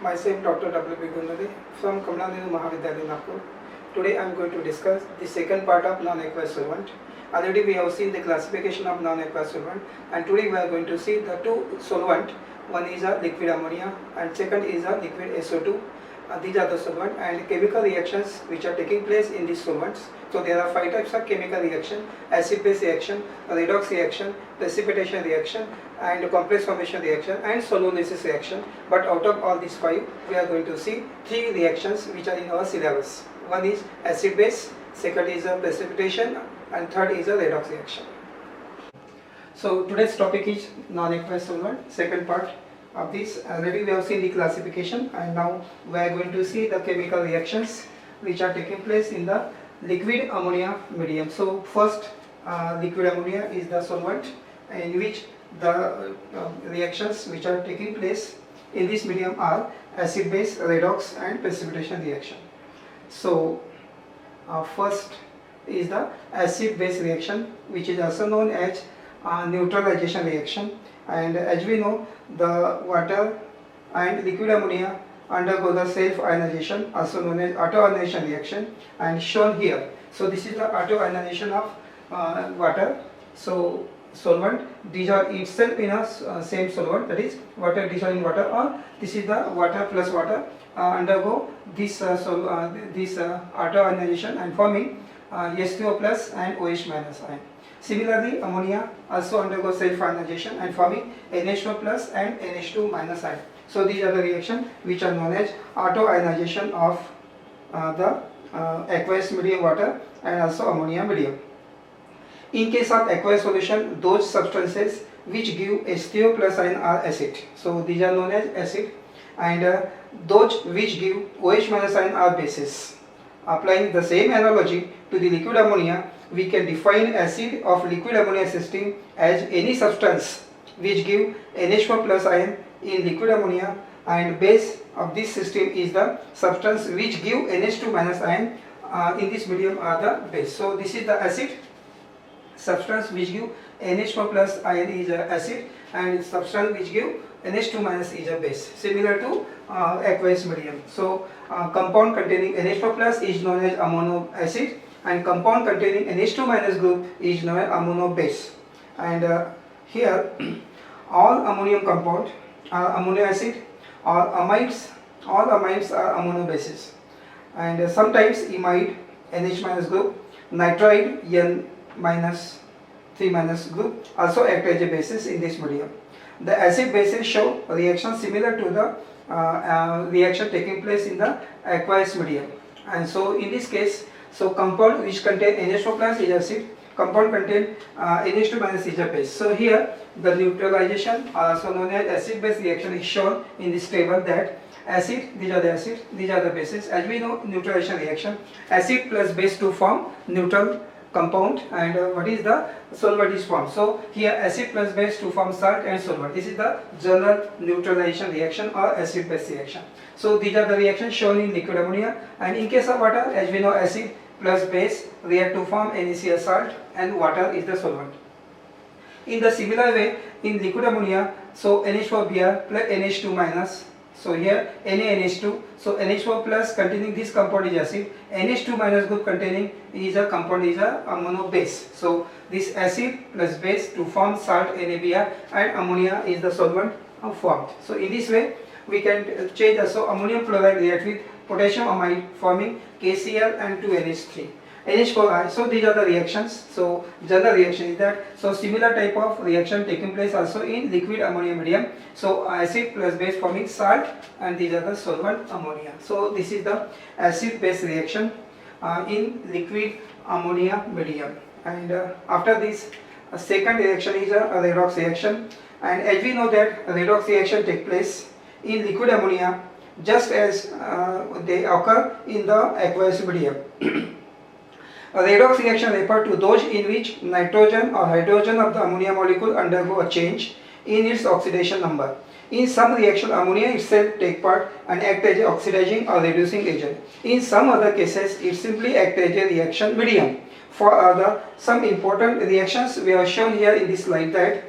Myself Dr. W. Gunade from Kamlanenu Mahavidyalaya, Nagpur. Today I am going to discuss the second part of non-aqueous solvent. Already we have seen the classification of non-aqueous solvent, and today we are going to see the two solvent. One is a liquid ammonia and second is a liquid SO2. These are the solvent and chemical reactions which are taking place in these solvents. So there are 5 types of chemical reaction: acid-base reaction, redox reaction, precipitation reaction, and complex formation reaction, and solvolysis reaction. But out of all these 5, we are going to see 3 reactions which are in our syllabus. One is acid-base, second is a precipitation, and third is a redox reaction. So today's topic is non-aqueous solvent, second part of this. Already we have seen the classification, and now we are going to see the chemical reactions which are taking place in the liquid ammonia medium. So first, liquid ammonia is the solvent in which the reactions which are taking place in this medium are acid-base, redox, and precipitation reaction. So first is the acid-base reaction, which is also known as neutralization reaction. And as we know, the water and liquid ammonia undergo the self-ionization, also known as auto-ionization reaction, and shown here. So this is the auto-ionization of water. So solvent dissolve itself in a same solvent, that is water dissolve in water, or this is the water plus water undergo this auto-ionization and forming H2O plus and OH minus ion. Similarly, ammonia also undergoes self-ionization and forming NH2 plus and NH2 minus ion. So these are the reactions which are known as auto-ionization of the aqueous medium water and also ammonia medium. In case of aqueous solution, those substances which give H2O plus ion are acid. So these are known as acid, and those which give OH minus ion are bases. Applying the same analogy to the liquid ammonia, we can define acid of liquid ammonia system as any substance which give NH4 plus ion in liquid ammonia, and base of this system is the substance which give NH2 minus ion in this medium are the base. So this is the acid. Substance which give NH4 plus ion is a acid, and substance which give NH2 minus is a base, similar to aqueous medium. So compound containing NH4 plus is known as ammono acid, and compound containing NH2 minus group is known as ammono base. And here all ammonium compound are ammono acid, or amides, all amides are ammono bases, and sometimes imide NH minus group, nitride N minus 3 minus group also act as a basis in this medium. The acid bases show reaction similar to the reaction taking place in the aqueous medium. And so in this case, so compound which contain NH4 plus is acid, compound contain NH2 minus is a base. So here the neutralization, also known as acid base reaction, is shown in this table, that acid, these are the acids, these are the bases. As we know, neutralization reaction, acid plus base to form neutral compound, and what is the solvent is formed. So here acid plus base to form salt and solvent. This is the general neutralization reaction or acid base reaction. So these are the reactions shown in liquid ammonia, and in case of water, as we know, acid plus base react to form NaCl salt, and water is the solvent. In the similar way, in liquid ammonia, so NH4Br plus NH2 minus, so here NaNH2, so NH4 plus containing this compound is acid, NH2 minus group containing is a compound is a ammono base. So this acid plus base to form salt NaBr, and ammonia is the solvent formed. So in this way we can change also ammonium chloride react with potassium amide forming KCl and 2NH3. NH4I. So these are the reactions. So general reaction is that, so similar type of reaction taking place also in liquid ammonia medium. So acid plus base forming salt, and these are the solvent ammonia. So this is the acid base reaction in liquid ammonia medium. And after this, a second reaction is a redox reaction, and as we know that redox reaction take place in liquid ammonia just as they occur in the aqueous medium. A redox reaction refers to those in which nitrogen or hydrogen of the ammonia molecule undergo a change in its oxidation number. In some reaction, ammonia itself take part and act as an oxidizing or reducing agent. In some other cases, it simply acts as a reaction medium. For some important reactions we have shown here in this slide, that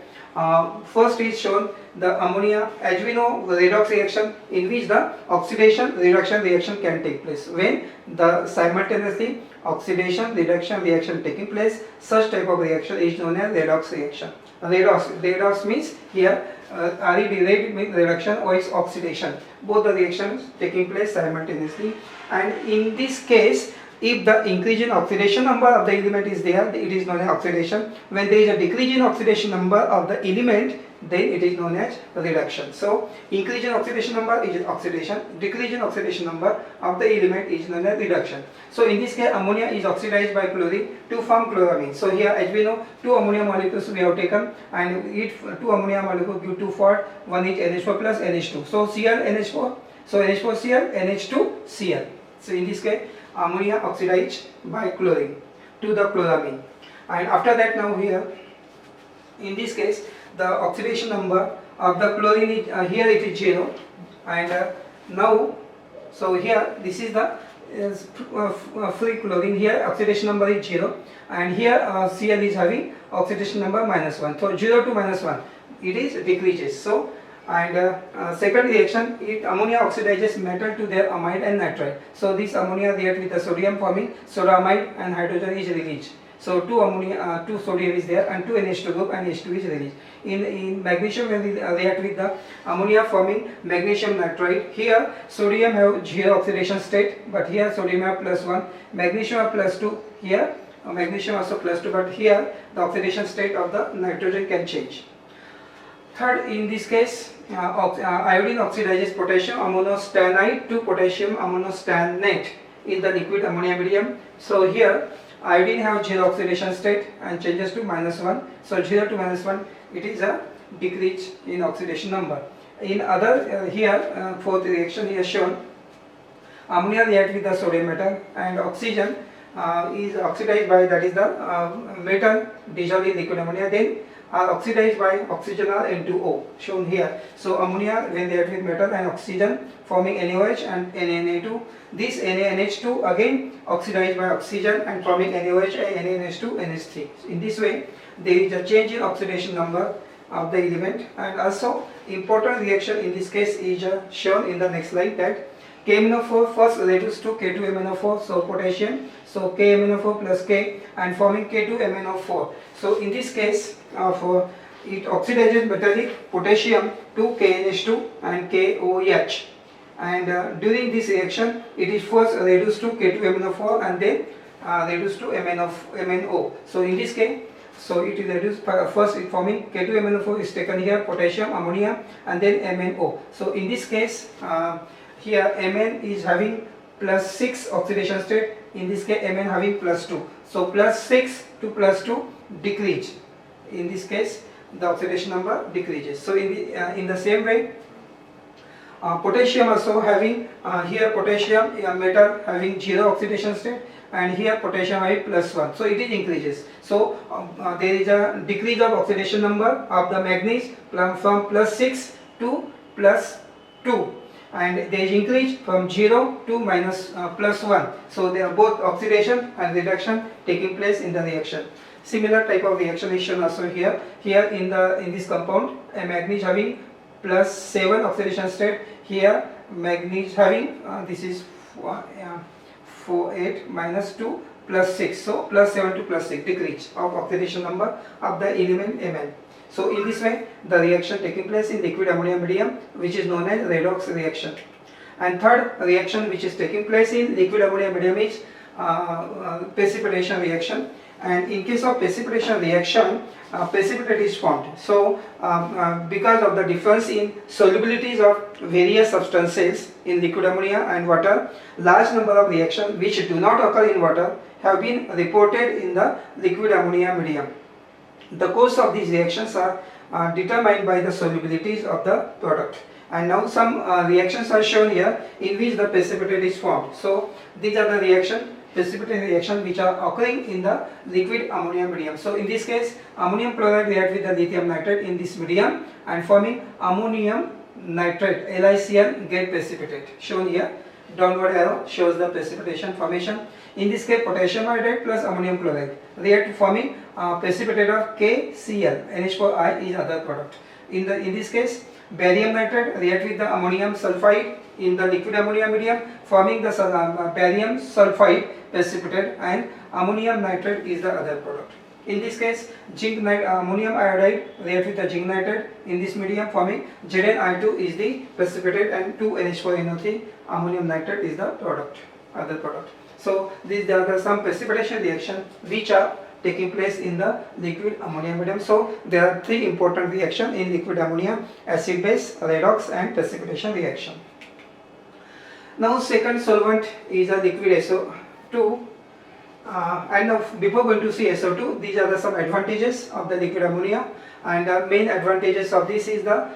first is shown the ammonia, as we know, the redox reaction in which the oxidation reduction reaction can take place. When the simultaneously oxidation reduction reaction taking place, such type of reaction is known as redox reaction. Redox means here red means reduction or its oxidation. Both the reactions taking place simultaneously, and in this case, if the increase in oxidation number of the element is there, it is known as oxidation. When there is a decrease in oxidation number of the element, then it is known as reduction. So increase in oxidation number is oxidation, decrease in oxidation number of the element is known as reduction. So in this case, ammonia is oxidized by chlorine to form chloramine. So here, as we know, two ammonia molecules we have taken, and two ammonia molecules give two for one is NH4 plus NH2. So Cl NH4, so NH4 Cl, NH2 Cl. So in this case, ammonia oxidized by chlorine to the chloramine, and after that, now here in this case the oxidation number of the chlorine is here it is 0, and now so here this is the free chlorine, here oxidation number is 0, and here Cl is having oxidation number -1. So 0 to -1 it is decreases. So and second reaction, ammonia oxidizes metal to their amide and nitride. So this ammonia react with the sodium forming soda amide, and hydrogen is released. So two sodium is there and two NH2 group, and H2 is released. In magnesium, when we react with the ammonia forming magnesium nitride, here sodium have 0 oxidation state, but here sodium have +1, magnesium have +2, here magnesium also +2, but here the oxidation state of the nitrogen can change. Third, in this case, iodine oxidizes potassium ammonostannite to potassium ammonostannate in the liquid ammonia medium. So here iodine have 0 oxidation state and changes to -1. So 0 to -1, it is a decrease in oxidation number. In other here fourth reaction here shown, ammonia react with the sodium metal, and oxygen is oxidized by, that is the metal dissolved in liquid ammonia, then are oxidized by oxygen or N2O shown here. So ammonia when they react with metal and oxygen forming NaOH and NaNH2. This NaNH2 again oxidized by oxygen and forming NaOH and NaNH2 NH3. In this way there is a change in oxidation number of the element, and also important reaction in this case is shown in the next slide, that KMnO4 first reduced to K2MnO4, so potassium, so KMnO4 plus K and forming K2MnO4. So in this case for it oxidizes metallic potassium to KNH2 and KOH, and during this reaction it is first reduced to K2MnO4 and then reduced to MnO. So in this case, so it is reduced first forming K2MnO4 is taken here, potassium, ammonia, and then MnO. So in this case here Mn is having +6 oxidation state, in this case Mn having +2. So +6 to +2 decrease. In this case the oxidation number decreases. So in the same way potassium also having here potassium metal having 0 oxidation state, and here potassium having +1, so it is increases. So there is a decrease of oxidation number of the manganese from +6 to +2, and there is increase from 0 to +1. So they are both oxidation and reduction taking place in the reaction. Similar type of reaction is shown also here. Here in this compound, a manganese having +7 oxidation state. Here manganese having this is 8 -2 +6. So +7 to +6 decrease of oxidation number of the element Mn. So in this way the reaction taking place in liquid ammonia medium, which is known as redox reaction. And third reaction which is taking place in liquid ammonia medium is precipitation reaction. And in case of precipitation reaction, precipitate is formed. So because of the difference in solubilities of various substances in liquid ammonia and water, large number of reactions which do not occur in water have been reported in the liquid ammonia medium. The course of these reactions are determined by the solubilities of the product. And now some reactions are shown here in which the precipitate is formed. So these are the precipitation reaction which are occurring in the liquid ammonia medium. So in this case, ammonium chloride react with the lithium nitrate in this medium and forming ammonium nitrate, LiCl, get precipitate. Shown here, downward arrow shows the precipitation formation. In this case, potassium iodide plus ammonium chloride react forming precipitate of KCl. NH4I is other product. In this case, Barium nitrate react with the ammonium sulfide in the liquid ammonia medium, forming the barium sulfide precipitate, and ammonium nitrate is the other product. In this case, ammonium iodide react with the zinc nitrate in this medium, forming ZnI2 is the precipitate and 2NH4NO3 ammonium nitrate is the product, other product. So these are the some precipitation reaction which are taking place in the liquid ammonia medium. So there are three important reactions in liquid ammonia: acid base, redox, and precipitation reaction. Now second solvent is a liquid SO2. And now before going to see SO2, these are the some advantages of the liquid ammonia, and main advantages of this is the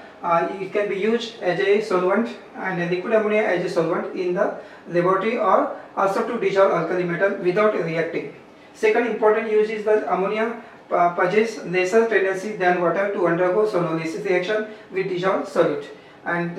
it can be used as a solvent, and a liquid ammonia as a solvent in the laboratory, or also to dissolve alkali metal without reacting. Second important use is that ammonia possesses lesser tendency than water to undergo sololysis reaction with dissolved solute, and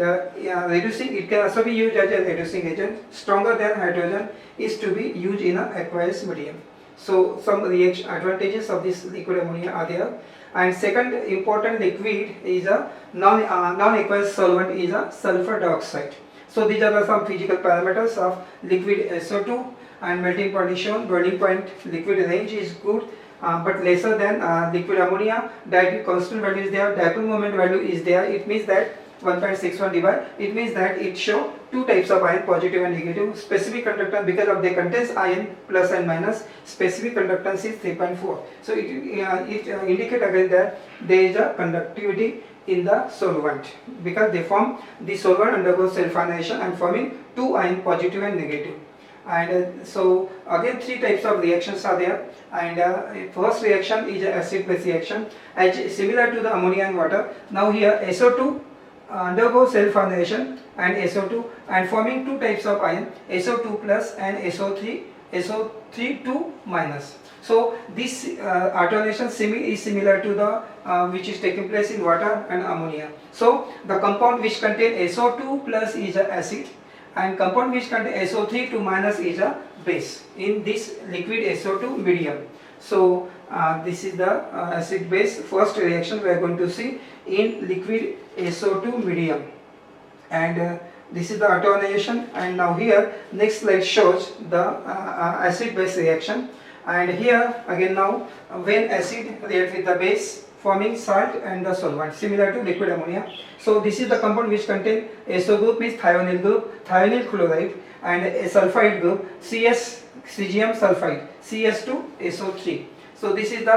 reducing, it can also be used as a reducing agent. Stronger than hydrogen is to be used in an aqueous medium. So some reaction advantages of this liquid ammonia are there. And second important liquid is a non-aqueous solvent is a sulfur dioxide. So these are some physical parameters of liquid SO2, and melting point is shown. Boiling point liquid range is good, but lesser than liquid ammonia. Dipole constant value is there, dipole moment value is there. It means that 1.61 divide, it means that it show two types of ion, positive and negative. Specific conductance, because of they contains ion plus and minus, specific conductance is 3.4. So it indicate again that there is a conductivity in the solvent, because they form the solvent undergoes self-ionization and forming two ion, positive and negative. And so again three types of reactions are there, and first reaction is acid base reaction, as similar to the ammonia and water. Now here SO2 undergoes self-ionization and SO2 and forming two types of ion, SO2 plus and SO3 2 minus. So this alternation is similar to the which is taking place in water and ammonia. So the compound which contains SO2 plus is a acid, and compound which contains SO3 2 minus is a base in this liquid SO2 medium. So this is the acid base first reaction we are going to see in liquid SO2 medium, and this is the alternation. And now here next slide shows the acid base reaction, and here again now when acid reacts with the base, forming salt and the solvent similar to liquid ammonia. So this is the compound which contains SO group means thionyl group, thionyl chloride, and a sulfide group CGM sulfide, CS2SO3. So this is the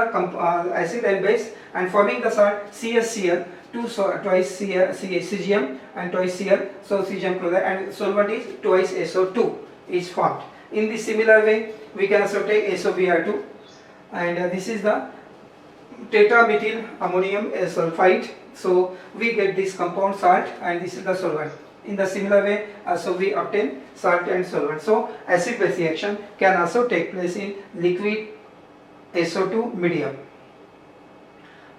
acid and base, and forming the salt CSCl, twice CGM and twice Cl, so CGM chloride, and solvent is twice SO2 is formed. In this similar way we can also take SOBr2, and this is the tetramethyl ammonium sulfide. So we get this compound salt, and this is the solvent. In the similar way so we obtain salt and solvent. So acid base reaction can also take place in liquid SO2 medium.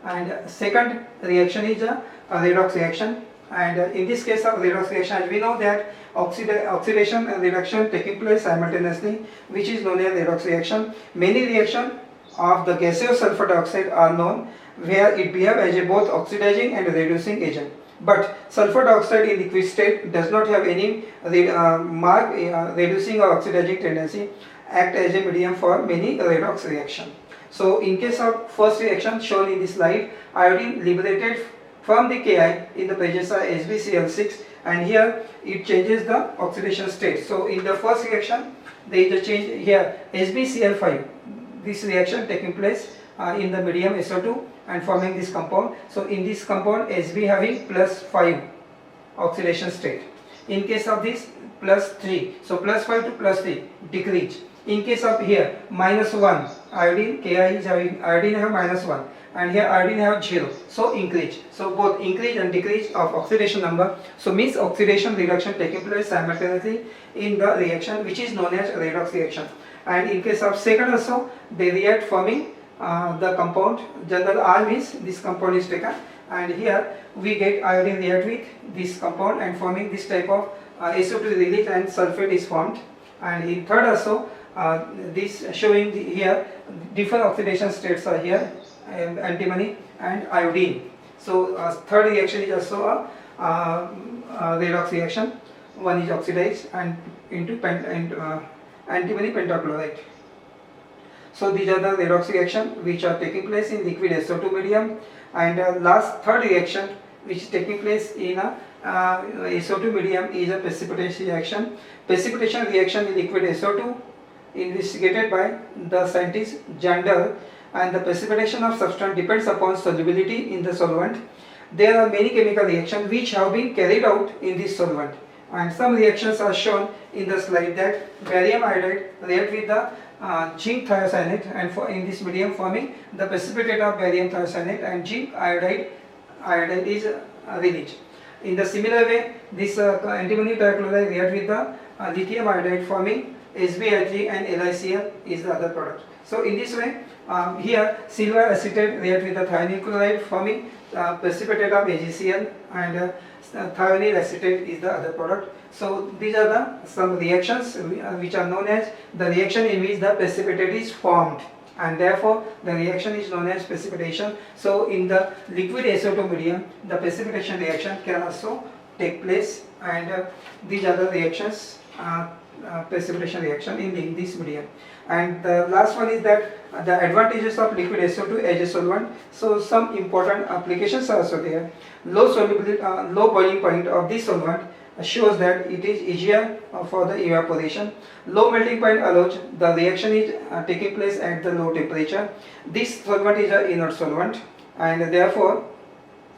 And second reaction is a redox reaction, and in this case of redox reaction we know that oxidation and reduction taking place simultaneously, which is known as redox reaction. Many reactions of the gaseous sulfur dioxide are known where it behaves as a both oxidizing and reducing agent, but sulfur dioxide in liquid state does not have any marked reducing or oxidizing tendency, act as a medium for many redox reaction. So in case of first reaction shown in this slide, iodine liberated from the Ki in the presence of HbCl6, and here it changes the oxidation state. So in the first reaction there is a change here, HbCl5, this reaction taking place in the medium SO2 and forming this compound. So in this compound Hb having +5 oxidation state. In case of this +3, so +5 to +3 decrease. In case of here -1, iodine Ki is having iodine have -1, and here iodine have 0, so increase. So both increase and decrease of oxidation number, so means oxidation reduction taking place simultaneously in the reaction, which is known as redox reaction. And in case of second also they react forming the compound, general R means this compound is taken, and here we get iodine react with this compound and forming this type of SO2 release and sulfate is formed. And in third also this showing here different oxidation states are here, antimony and iodine. So third reaction is also redox reaction. One is oxidized and into antimony pentachloride. So these are the redox reaction which are taking place in liquid SO2 medium, and third reaction which is taking place in a SO2 medium is a precipitation reaction. Precipitation reaction in liquid SO2 investigated by the scientist Jandal, and the precipitation of substance depends upon solubility in the solvent. There are many chemical reactions which have been carried out in this solvent, and some reactions are shown in the slide, that barium iodide react with the zinc thiocyanate, and in this medium forming the precipitate of barium thiocyanate, and zinc iodide is released. In the similar way, this antimony trichloride react with the lithium iodide, forming SbI3, and LiCl is the other product. So in this way, here silver acetate react with the thionyl chloride, forming precipitate of AgCl, and thionyl acetate is the other product. So these are the some reactions which are known as the reaction in which the precipitate is formed, and therefore the reaction is known as precipitation. So in the liquid SO2 medium, the precipitation reaction can also take place, and these are the reactions, precipitation reaction in this medium. And the last one is that the advantages of liquid SO2 as a solvent. So some important applications are also there. Low solubility, low boiling point of this solvent shows that it is easier for the evaporation. Low melting point allows the reaction is taking place at the low temperature. This solvent is an inert solvent, and therefore,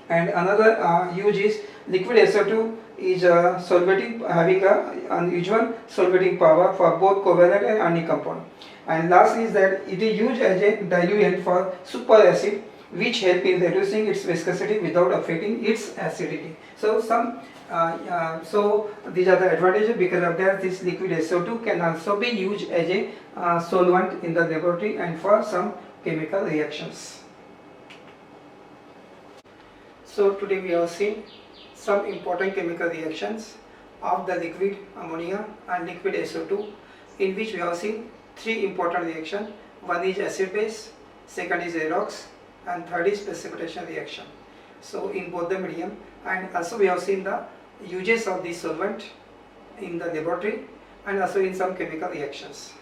and another use is liquid SO2 is solvating, having a unusual solvating power for both covalent and anionic compound. And last is that it is used as a diluent for superacid, which help in reducing its viscosity without affecting its acidity. So so these are the advantages. Because of that, this liquid SO2 can also be used as a solvent in the laboratory and for some chemical reactions. So today we have seen some important chemical reactions of the liquid ammonia and liquid SO2, in which we have seen three important reactions. One is acid base, second is redox, and third is precipitation reaction. So in both the medium, and also we have seen the uses of this solvent in the laboratory and also in some chemical reactions.